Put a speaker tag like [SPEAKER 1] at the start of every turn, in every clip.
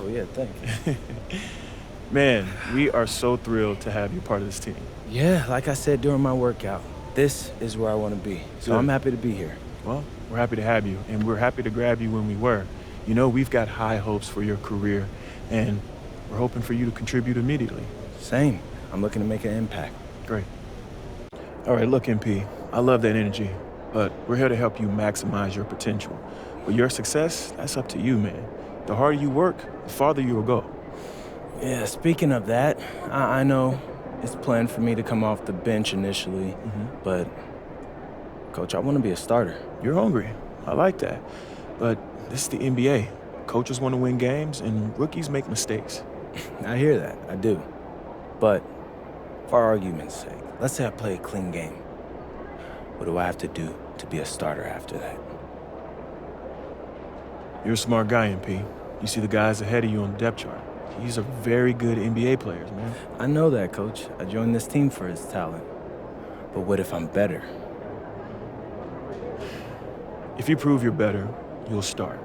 [SPEAKER 1] Oh, yeah, thank you.
[SPEAKER 2] Man, we are so thrilled to have you part of this team.
[SPEAKER 1] Yeah, like I said during my workout, this is where I want to be. So I'm
[SPEAKER 2] Good.
[SPEAKER 1] happy to be here.
[SPEAKER 2] Well, we're happy to have you, and we're happy to grab you when we were. You know, we've got high hopes for your career, and we're hoping for you to contribute immediately.
[SPEAKER 1] Same. I'm looking to make an impact.
[SPEAKER 2] Great. All right, look, MP, I love that energy, but we're here to help you maximize your potential. But your success, that's up to you, man. The harder you work, the farther you'll go.
[SPEAKER 1] Yeah, speaking of that, I know it's planned for me to come off the bench initially, but, Coach, I want to be a starter.
[SPEAKER 2] You're hungry. I like that. But this is the NBA. Coaches want to win games, and rookies make mistakes.
[SPEAKER 1] I hear that, I do. But, for argument's sake, let's say I play a clean game. What do I have to do to be a starter after that?
[SPEAKER 2] You're a smart guy, MP. You see the guys ahead of you on the depth chart. These are very good NBA players, man.
[SPEAKER 1] I know that, Coach. I joined this team for its talent. But what if I'm better?
[SPEAKER 2] If you prove you're better, you'll start.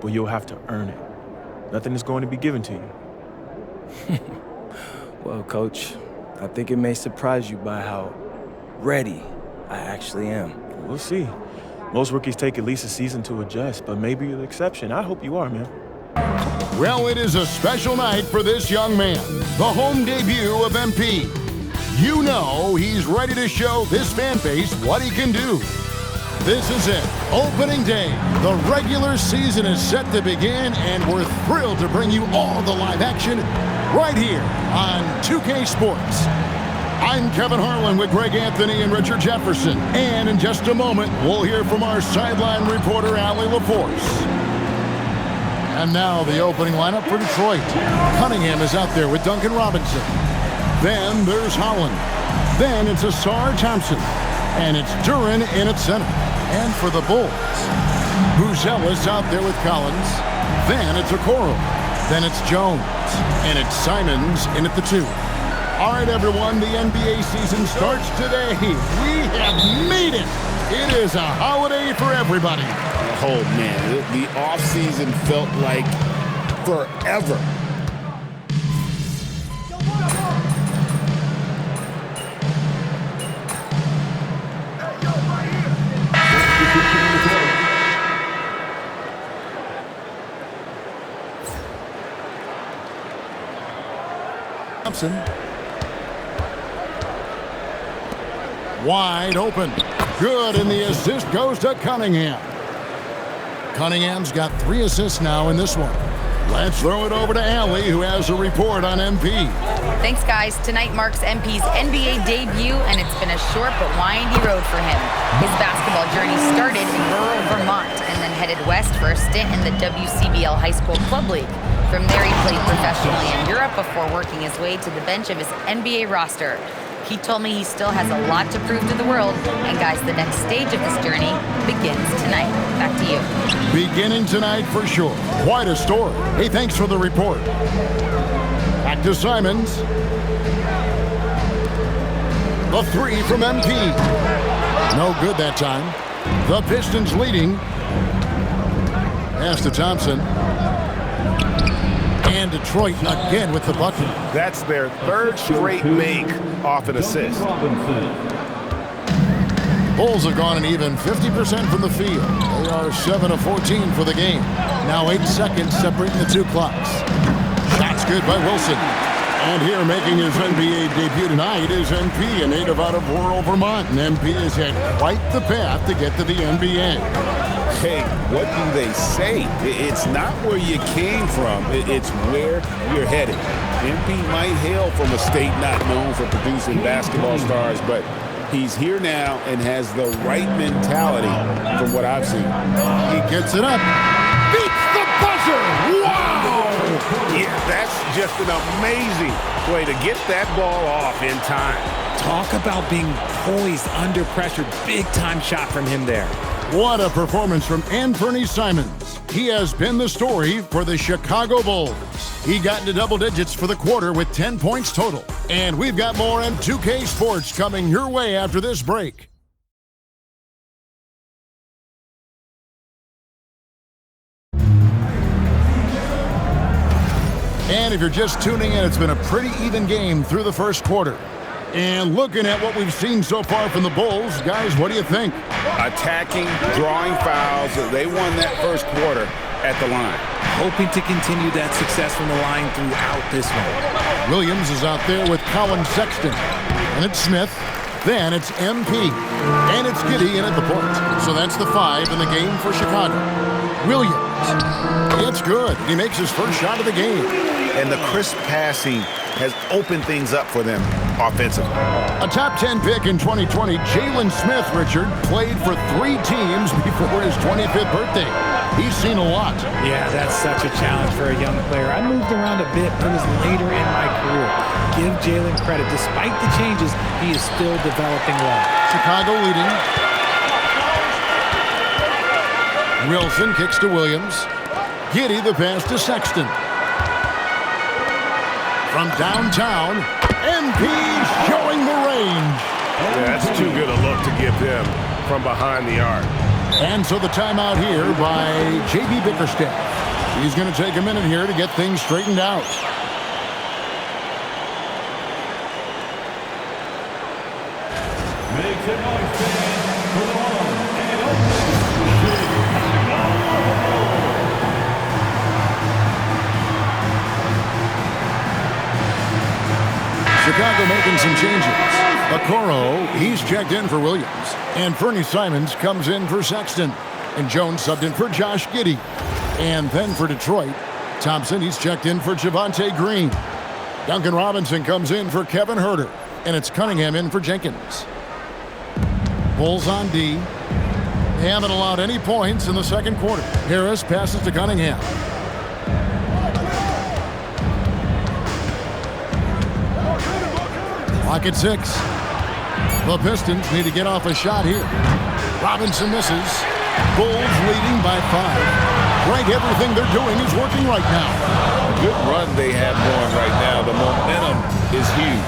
[SPEAKER 2] But you'll have to earn it. Nothing is going to be given to you.
[SPEAKER 1] Well, Coach, I think it may surprise you by how ready I actually am.
[SPEAKER 2] We'll see. Most rookies take at least a season to adjust, but maybe you're the exception. I hope you are, man.
[SPEAKER 3] Well, it is a special night for this young man, the home debut of MP. You know he's ready to show this fan base what he can do. This is it, opening day. The regular season is set to begin, and we're thrilled to bring you all the live action right here on 2K Sports. I'm Kevin Harlan with Greg Anthony and Richard Jefferson, and in just a moment, we'll hear from our sideline reporter, Allie LaForce. And now the opening lineup for Detroit. Cunningham is out there with Duncan Robinson. Then there's Holland. Then it's Asar Thompson. And it's Duren in at center. And for the Bulls, Buzel is out there with Collins. Then it's Okoro. Then it's Jones. And it's Simons in at the 2. All right, everyone, the NBA season starts today. We have made it. It is a holiday for everybody.
[SPEAKER 4] Oh, man, the offseason felt like forever.
[SPEAKER 3] Thompson. Wide open. Good, and the assist goes to Cunningham. Cunningham's got 3 assists now in this one. Let's throw it over to Allie, who has a report on MP.
[SPEAKER 5] Thanks, guys. Tonight marks MP's NBA debut, and it's been a short but windy road for him. His basketball journey started in rural Vermont and then headed west for a stint in the WCBL High School Club League. From there, he played professionally in Europe before working his way to the bench of his NBA roster. He told me he still has a lot to prove to the world. And guys, the next stage of this journey begins tonight. Back to you.
[SPEAKER 3] Beginning tonight for sure. Quite a story. Hey, thanks for the report. Back to Simons. The 3 from MP. No good that time. The Pistons leading. Pass to Thompson. And Detroit again with the bucket.
[SPEAKER 4] That's their 3rd straight make off an assist.
[SPEAKER 3] Bulls have gone an even 50% from the field. They are 7 of 14 for the game. Now 8 seconds separating the 2 clocks. Shots good by Wilson. And here making his NBA debut tonight is MP, a native out of rural Vermont. And MP has had quite the path to get to the NBA.
[SPEAKER 4] Hey, what do they say? It's not where you came from. It's where you're headed. MP might hail from a state not known for producing basketball stars, but he's here now and has the right mentality from what I've seen.
[SPEAKER 3] He gets it up. Beats the buzzer. Wow!
[SPEAKER 4] Yeah, that's just an amazing way to get that ball off in time.
[SPEAKER 6] Talk about being poised under pressure. Big time shot from him there.
[SPEAKER 3] What a performance from Anthony Simons. He has been the story for the Chicago Bulls. He got into double digits for the quarter with 10 points total. And we've got more on 2K Sports coming your way after this break. And if you're just tuning in, it's been a pretty even game through the first quarter. And looking at what we've seen so far from the Bulls, guys, what do you think?
[SPEAKER 4] Attacking, drawing fouls. They won that first quarter at the line.
[SPEAKER 6] Hoping to continue that success from the line throughout this one.
[SPEAKER 3] Williams is out there with Colin Sexton. And it's Smith. Then it's MP. And it's Giddey in at the point. So that's the 5 in the game for Chicago. Williams. It's good. He makes his first shot of the game.
[SPEAKER 4] And the crisp passing has opened things up for them offensively.
[SPEAKER 3] A top 10 pick in 2020, Jalen Smith, Richard, played for 3 teams before his 25th birthday. He's seen a lot.
[SPEAKER 6] Yeah, that's such a challenge for a young player. I moved around a bit. It was later in my career. Give Jalen credit. Despite the changes, he is still developing well.
[SPEAKER 3] Chicago leading. Wilson kicks to Williams. Giddey the pass to Sexton. From downtown, MP showing the range.
[SPEAKER 7] Yeah, that's too good a look to give them from behind the arc.
[SPEAKER 3] And so the timeout here by J.B. Bickerstaff. He's going to take a minute here to get things straightened out.
[SPEAKER 8] Make some noise, fans, for the one and only
[SPEAKER 3] Chicago making some changes. Okoro, he's checked in for Williams. And Fernie Simons comes in for Sexton. And Jones subbed in for Josh Giddey. And then for Detroit, Thompson, he's checked in for Javonte Green. Duncan Robinson comes in for Kevin Huerter. And it's Cunningham in for Jenkins. Bulls on D. They haven't allowed any points in the second quarter. Harris passes to Cunningham. Lock at 6. The Pistons need to get off a shot here. Robinson misses. Bulls leading by 5. Right, everything they're doing is working right now.
[SPEAKER 4] Good run they have going right now. The momentum is huge.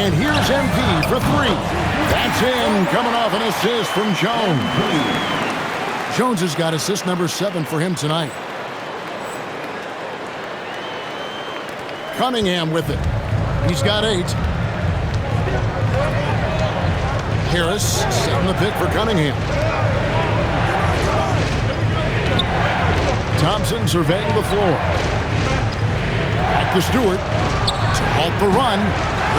[SPEAKER 3] And here's MP for 3. That's in, coming off an assist from Jones. Jones has got assist number 7 for him tonight. Cunningham with it. He's got 8. Harris setting the pick for Cunningham. Thompson surveying the floor. Back to Stewart to halt the run.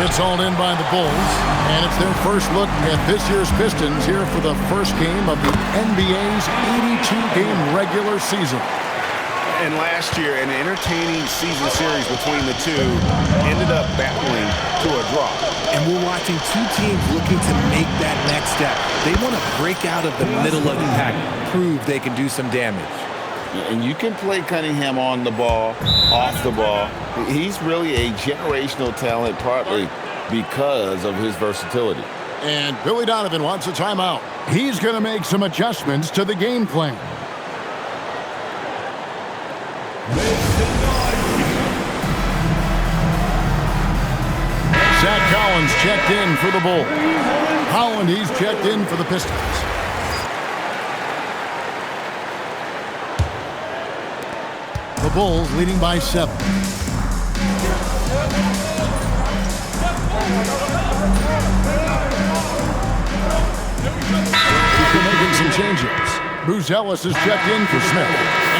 [SPEAKER 3] It's all in by the Bulls. And it's their first look at this year's Pistons here for the first game of the NBA's 82-game regular season.
[SPEAKER 4] And last year, an entertaining season series between the two ended up battling to a draw.
[SPEAKER 6] And we're watching 2 teams looking to make that next step. They want to break out of the middle of the pack, prove they can do some damage.
[SPEAKER 4] And you can play Cunningham on the ball, off the ball. He's really a generational talent, partly because of his versatility.
[SPEAKER 3] And Billy Donovan wants a timeout. He's going to make some adjustments to the game plan. Zach Collins checked in for the Bulls. Holland, he's checked in for the Pistons. The Bulls leading by 7. They're making some changes. Bruce Ellis is checked in for Smith.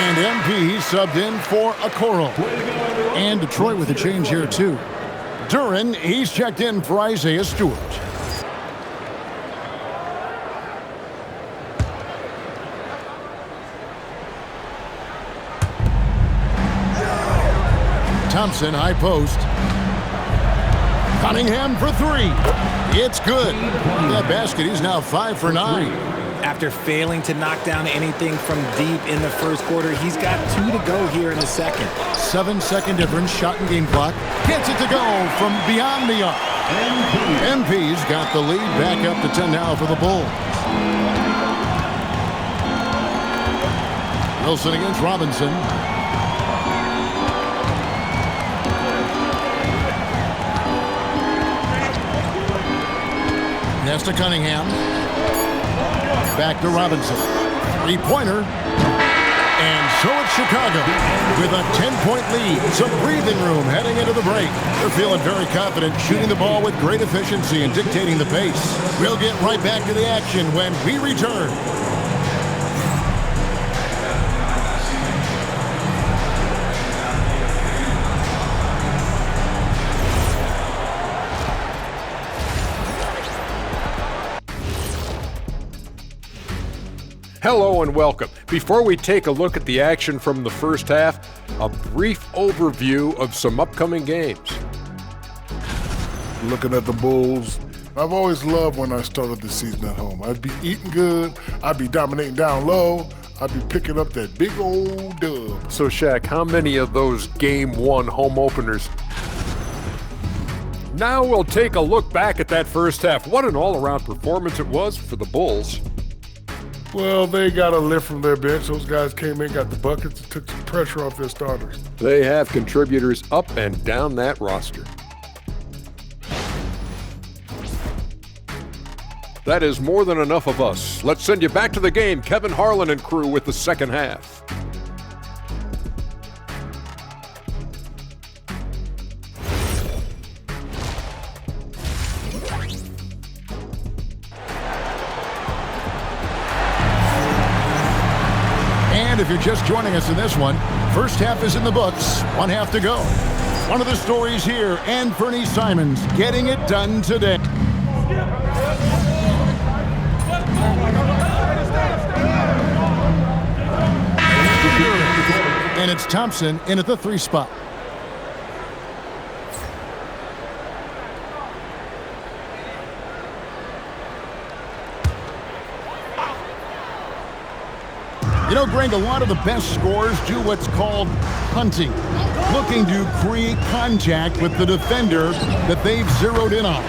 [SPEAKER 3] And MP subbed in for Okoro. And Detroit with a change here, too. Duren, he's checked in for Isaiah Stewart. Thompson, high post. Cunningham for 3. It's good. That basket, he's now 5 for 9.
[SPEAKER 6] After failing to knock down anything from deep in the first quarter, he's got 2 to go here in the second.
[SPEAKER 3] 7-second difference, shot and game clock. Gets it to go from beyond the arc. MP's got the lead, back up to 10 now for the Bulls. Wilson against Robinson. Pass to Cunningham. Back to Robinson. 3-pointer. And So it's Chicago with a 10-point lead. Some breathing room heading into the break. They're feeling very confident, shooting the ball with great efficiency and dictating the pace. We'll get right back to the action when we return.
[SPEAKER 9] Hello and welcome. Before we take a look at the action from the first half, a brief overview of some upcoming games.
[SPEAKER 10] Looking at the Bulls, I've always loved when I started the season at home. I'd be eating good, I'd be dominating down low, I'd be picking up that big old dub.
[SPEAKER 9] So Shaq, how many of those Game 1 home openers? Now we'll take a look back at that first half. What an all-around performance it was for the Bulls.
[SPEAKER 10] Well, they got a lift from their bench. Those guys came in, got the buckets, and took some pressure off their starters.
[SPEAKER 9] They have contributors up and down that roster. That is more than enough of us. Let's send you back to the game. Kevin Harlan and crew with the second half.
[SPEAKER 3] And if you're just joining us in this one, first half is in the books, one half to go. One of the stories here, and Fernie Simons getting it done today. And it's Thompson in at the 3 spot. You know, Greg, a lot of the best scorers do what's called hunting, looking to create contact with the defender that they've zeroed in on.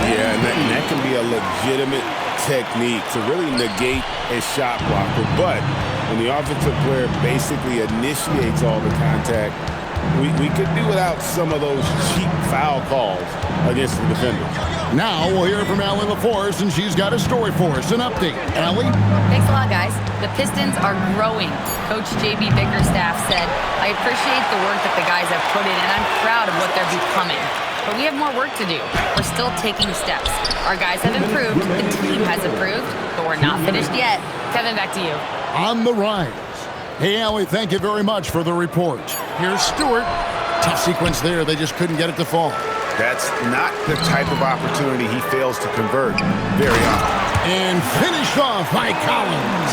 [SPEAKER 4] Yeah, and that can be a legitimate technique to really negate a shot blocker. But when the offensive player basically initiates all the contact, we could do without some of those cheap foul calls against the defender.
[SPEAKER 3] Now we'll hear from Allie LaForce, and she's got a story for us. An update. Allie?
[SPEAKER 5] Thanks a lot, guys. The Pistons are growing. Coach J.B. Bickerstaff said, I appreciate the work that the guys have put in, and I'm proud of what they're becoming. But we have more work to do. We're still taking steps. Our guys have improved, the team has improved, but we're not finished yet. Kevin, back to you.
[SPEAKER 3] On the rise. Hey, Allie, thank you very much for the report. Here's Stewart. Tough sequence there. They just couldn't get it to fall.
[SPEAKER 4] That's not the type of opportunity he fails to convert very often.
[SPEAKER 3] And finished off by Collins.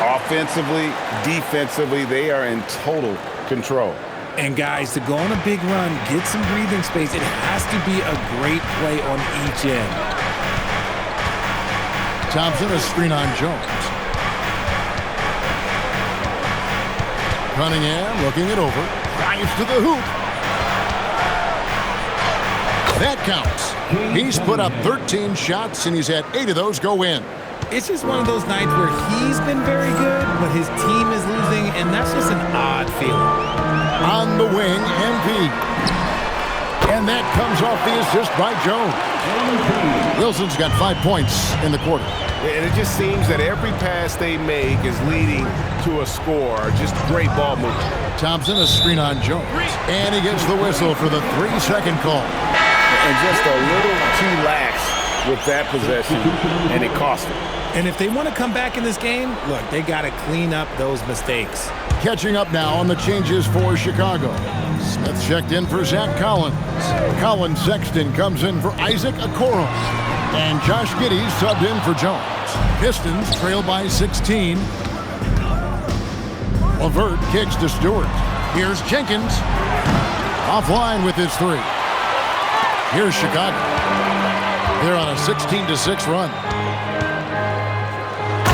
[SPEAKER 4] Offensively, defensively, they are in total control.
[SPEAKER 6] And guys, to go on a big run, get some breathing space, it has to be a great play on each end.
[SPEAKER 3] Thompson, a screen on Jones. Cunningham looking it over. Drives to the hoop. That counts. He's put up 13 shots, and he's had 8 of those go in.
[SPEAKER 6] It's just one of those nights where he's been very good, but his team is losing, and that's just an odd feeling.
[SPEAKER 3] On the wing, MP. And that comes off the assist by Jones. Wilson's got 5 points in the quarter.
[SPEAKER 4] And it just seems that every pass they make is leading to a score. Just great ball movement.
[SPEAKER 3] Thompson, a screen on Jones. And he gets the whistle for the 3-second call.
[SPEAKER 4] And just a little too lax with that possession, and it cost them.
[SPEAKER 6] And if they want to come back in this game, look, they got to clean up those mistakes.
[SPEAKER 3] Catching up now on the changes for Chicago. Smith checked in for Zach Collins. Colin Sexton comes in for Isaac Okoro. And Josh Giddey subbed in for Jones. Pistons trail by 16. LeVert kicks to Stewart. Here's Jenkins. Offline with his 3. Here's Chicago. They're on a 16-6 run.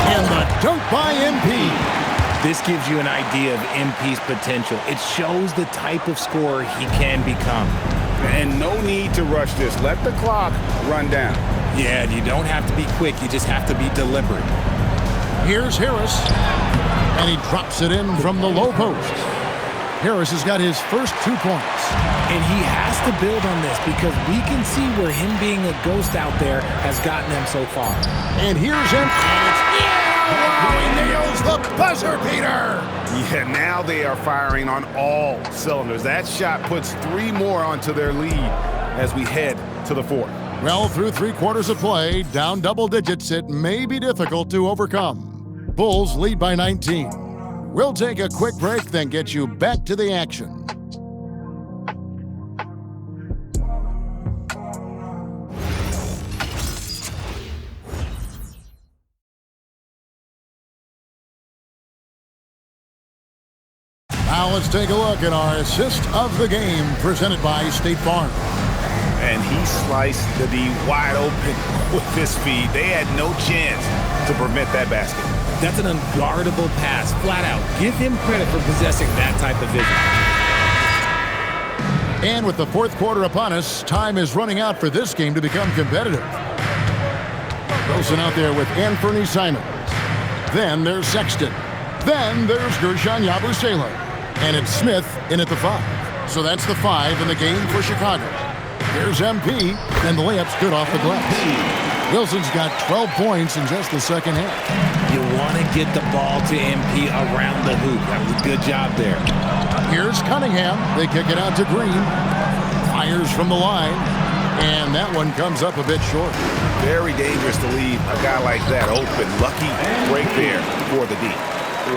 [SPEAKER 3] And the dunk by MP.
[SPEAKER 6] This gives you an idea of MP's potential. It shows the type of scorer he can become.
[SPEAKER 4] And no need to rush this. Let the clock run down.
[SPEAKER 6] Yeah, you don't have to be quick. You just have to be deliberate.
[SPEAKER 3] Here's Harris. And he drops it in from the low post. Harris has got his first 2 points.
[SPEAKER 6] And he has to build on this because we can see where him being a ghost out there has gotten him so far.
[SPEAKER 3] And here's him. And it's Wow, he nails the buzzer beater.
[SPEAKER 4] Yeah, now they are firing on all cylinders. That shot puts 3 more onto their lead as we head to the 4th.
[SPEAKER 3] Well, through 3 quarters of play, down double digits, it may be difficult to overcome. Bulls lead by 19. We'll take a quick break, then get you back to the action. Now let's take a look at our assist of the game presented by State Farm.
[SPEAKER 4] And he sliced the D wide open with his feet. They had no chance to prevent that basket.
[SPEAKER 6] That's an unguardable pass, flat out. Give him credit for possessing that type of vision.
[SPEAKER 3] And with the 4th quarter upon us, time is running out for this game to become competitive. Wilson out there with Anthony Simons. Then there's Sexton. Then there's Gershon Yabusele. And it's Smith in at the 5. So that's the 5 in the game for Chicago. Here's MP, and the layup's good off the glass. Wilson's got 12 points in just the second half.
[SPEAKER 6] You want to get the ball to MP around the hoop. That was a good job there.
[SPEAKER 3] Here's Cunningham. They kick it out to Green. Fires from the line. And that one comes up a bit short.
[SPEAKER 4] Very dangerous to leave a guy like that open. Lucky break there for the D.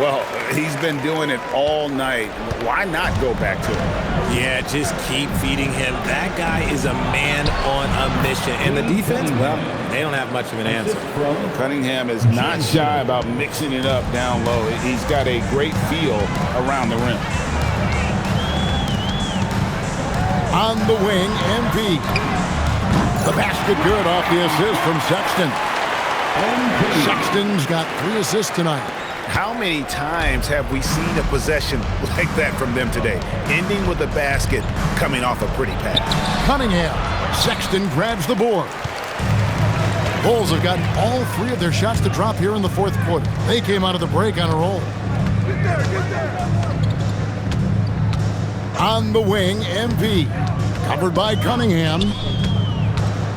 [SPEAKER 4] Well, he's been doing it all night. Why not go back to him?
[SPEAKER 6] Yeah, just keep feeding him. That guy is a man on a mission. And the defense, well, they don't have much of an answer.
[SPEAKER 4] Cunningham is not shy about mixing it up down low. He's got a great feel around the rim.
[SPEAKER 3] On the wing, MP. The basket good off the assist from Sexton. Sexton's got 3 assists tonight.
[SPEAKER 4] How many times have we seen a possession like that from them today? Ending with a basket coming off a pretty pass.
[SPEAKER 3] Cunningham. Sexton grabs the board. Bulls have gotten all 3 of their shots to drop here in the 4th quarter. They came out of the break on a roll.
[SPEAKER 10] Get there.
[SPEAKER 3] On the wing, MP. Covered by Cunningham.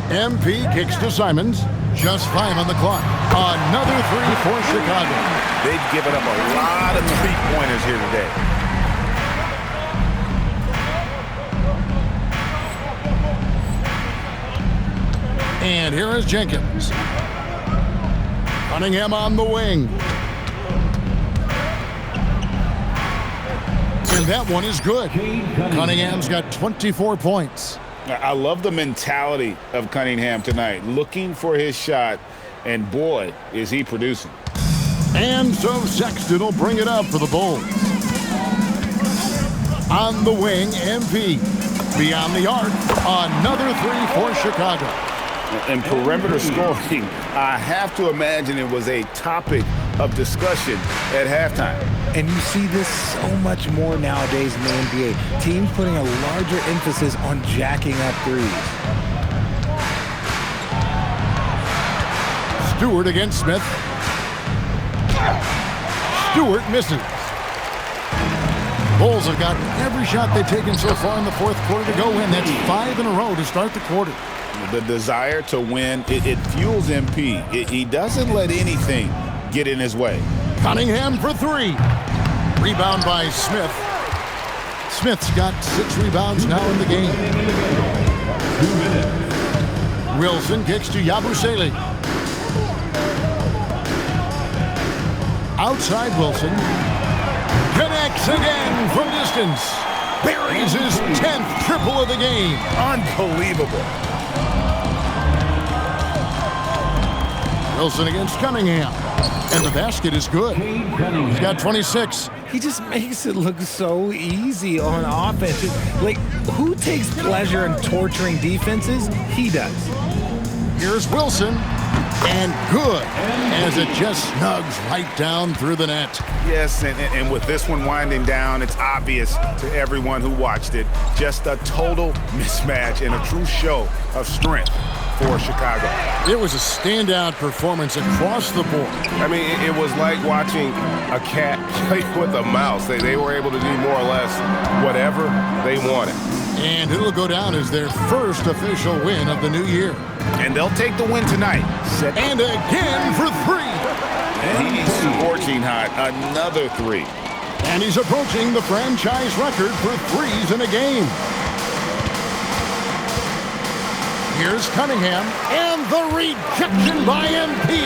[SPEAKER 3] MP kicks to Simons. Just 5 on the clock. Another 3 for Chicago.
[SPEAKER 4] They've given up a lot of 3-pointers here today.
[SPEAKER 3] And here is Jenkins. Cunningham on the wing. And that one is good. Cunningham's got 24 points.
[SPEAKER 4] I love the mentality of Cunningham tonight, looking for his shot, and boy, is he producing.
[SPEAKER 3] And so Sexton will bring it up for the Bulls. On the wing, MP. Beyond the arc, another 3 for Chicago.
[SPEAKER 4] And perimeter scoring, I have to imagine it was a topic of discussion at halftime.
[SPEAKER 6] And you see this so much more nowadays in the NBA. Teams putting a larger emphasis on jacking up threes.
[SPEAKER 3] Stewart against Smith. Stewart misses. Bulls have got every shot they've taken so far in the 4th quarter to go in. That's 5 in a row to start the quarter.
[SPEAKER 4] The desire to win, it fuels MP. He doesn't let anything get in his way.
[SPEAKER 3] Cunningham for 3. Rebound by Smith. Smith's got 6 rebounds now in the game.
[SPEAKER 8] 2 minutes.
[SPEAKER 3] Wilson kicks to Yabusele. Outside Wilson. Connects again from distance. Buries his 10th triple of the game.
[SPEAKER 4] Unbelievable.
[SPEAKER 3] Wilson against Cunningham. And the basket is good. He's got 26.
[SPEAKER 6] He just makes it look so easy on offense. Like, who takes pleasure in torturing defenses? He does.
[SPEAKER 3] Here's Wilson. And good, as it just snugs right down through the net.
[SPEAKER 4] Yes, and with this one winding down, it's obvious to everyone who watched it. Just a total mismatch and a true show of strength for Chicago.
[SPEAKER 3] It was a standout performance across the board.
[SPEAKER 7] I mean, it was like watching a cat play with a mouse. They were able to do more or less whatever they wanted.
[SPEAKER 3] And it'll go down as their first official win of the new year.
[SPEAKER 4] And they'll take the win tonight.
[SPEAKER 3] And again for 3.
[SPEAKER 4] And he's scorching hot. Another three.
[SPEAKER 3] And he's approaching the franchise record for threes in a game. Here's Cunningham, and the rejection by MP.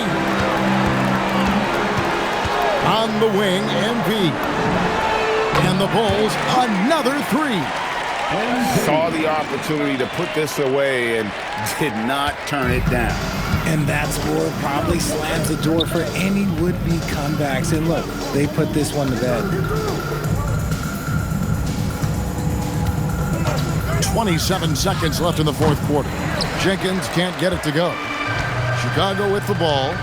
[SPEAKER 3] On the wing, MP. And the Bulls, another three.
[SPEAKER 4] Saw the opportunity to put this away and did not turn it down.
[SPEAKER 6] And that score probably slams the door for any would-be comebacks. And look, they put this one to bed.
[SPEAKER 3] 27 seconds left in the fourth quarter. Jenkins can't get it to go. Chicago with the ball.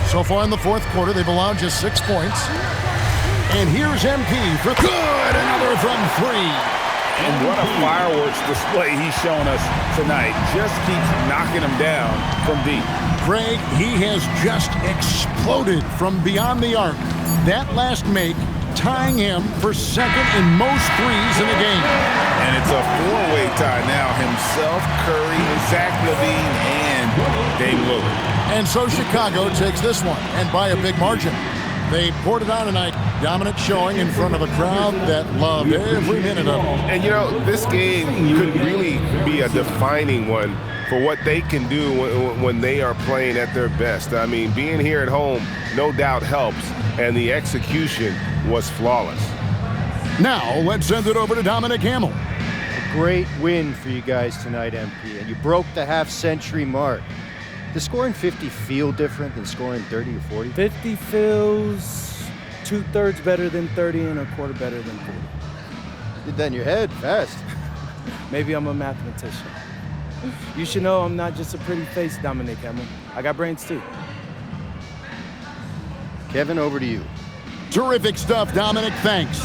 [SPEAKER 3] So far in the fourth quarter, they've allowed just 6 points. And here's MP for good. Another from three.
[SPEAKER 4] And what a fireworks display he's shown us tonight. Just keeps knocking them down from deep.
[SPEAKER 3] Craig, he has just exploded from beyond the arc. That last make tying him for second in most threes in the game.
[SPEAKER 4] And it's a four-way tie now. Himself, Curry, Zach LaVine, and Dame Lillard.
[SPEAKER 3] And so Chicago takes this one, and by a big margin. They poured it on tonight. Dominant showing in front of a crowd that loved every minute of it.
[SPEAKER 7] And, you know, this game could really be a defining one for what they can do when they are playing at their best. I mean, being here at home no doubt helps, and the execution was flawless.
[SPEAKER 3] Now, let's send it over to Dominic Hamill.
[SPEAKER 11] A great win for you guys tonight, MP, and you broke the half-century mark. Does scoring 50 feel different than scoring 30 or 40?
[SPEAKER 1] 50 feels 2/3 better than 30 and a quarter better than 40.
[SPEAKER 11] Did that in your head fast.
[SPEAKER 1] Maybe I'm a mathematician. You should know I'm not just a pretty face, Dominic Hamill. I got brains too.
[SPEAKER 11] Kevin, over to you.
[SPEAKER 3] Terrific stuff, Dominic. Thanks.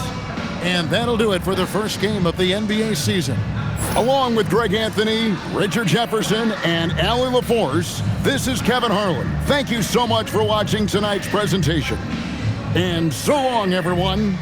[SPEAKER 3] And that'll do it for the first game of the NBA season. Along with Greg Anthony, Richard Jefferson, and Allie LaForce, this is Kevin Harlan. Thank you so much for watching tonight's presentation. And so long, everyone.